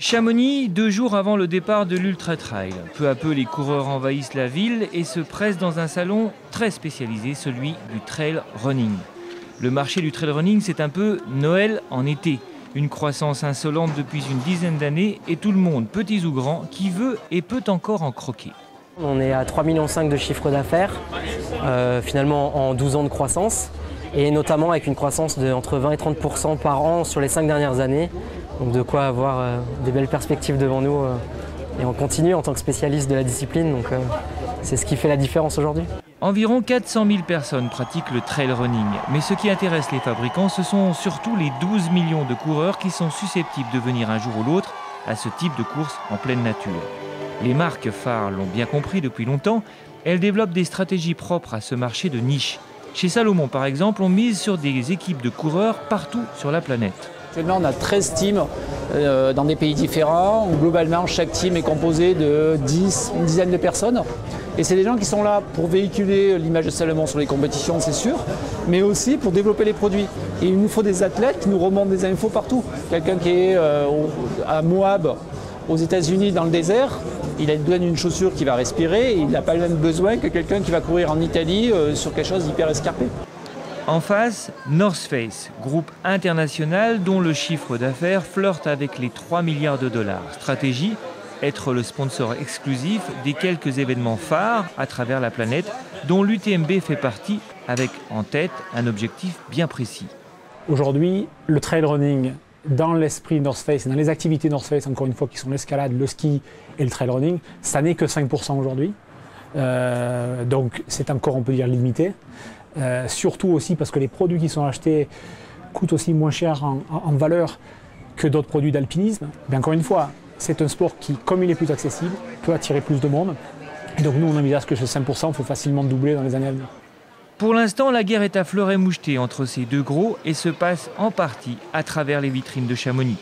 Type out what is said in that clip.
Chamonix, 2 jours avant le départ de l'Ultra Trail. Peu à peu, les coureurs envahissent la ville et se pressent dans un salon très spécialisé, celui du trail running. Le marché du trail running, c'est un peu Noël en été. Une croissance insolente depuis une dizaine d'années et tout le monde, petits ou grands, qui veut et peut encore en croquer. On est à 3,5 millions de chiffre d'affaires, finalement en 12 ans de croissance, et notamment avec une croissance de entre 20 et 30% par an sur les 5 dernières années. Donc de quoi avoir des belles perspectives devant nous et on continue en tant que spécialiste de la discipline, donc c'est ce qui fait la différence aujourd'hui. Environ 400 000 personnes pratiquent le trail running, mais ce qui intéresse les fabricants, ce sont surtout les 12 millions de coureurs qui sont susceptibles de venir un jour ou l'autre à ce type de course en pleine nature. Les marques phares l'ont bien compris depuis longtemps, elles développent des stratégies propres à ce marché de niche. Chez Salomon par exemple, on mise sur des équipes de coureurs partout sur la planète. Actuellement, on a 13 teams dans des pays différents, où globalement chaque team est composé de une dizaine de personnes. Et c'est des gens qui sont là pour véhiculer l'image de Salomon sur les compétitions, c'est sûr, mais aussi pour développer les produits. Et il nous faut des athlètes qui nous remontent des infos partout. Quelqu'un qui est à Moab, aux États-Unis, dans le désert, il a besoin d'une chaussure qui va respirer et il n'a pas le même besoin que quelqu'un qui va courir en Italie sur quelque chose d'hyper escarpé. En face, North Face, groupe international dont le chiffre d'affaires flirte avec les 3 milliards de dollars. Stratégie, être le sponsor exclusif des quelques événements phares à travers la planète, dont l'UTMB fait partie, avec en tête un objectif bien précis. Aujourd'hui, le trail running, dans l'esprit North Face, dans les activités North Face, encore une fois, qui sont l'escalade, le ski et le trail running, ça n'est que 5% aujourd'hui. Donc c'est encore, on peut dire, limité. Surtout aussi parce que les produits qui sont achetés coûtent aussi moins cher en valeur que d'autres produits d'alpinisme. Mais encore une fois, c'est un sport qui, comme il est plus accessible, peut attirer plus de monde. Et donc nous, on envisage que ce 5% faut facilement doubler dans les années à venir. Pour l'instant, la guerre est à fleur et moucheté entre ces deux gros et se passe en partie à travers les vitrines de Chamonix.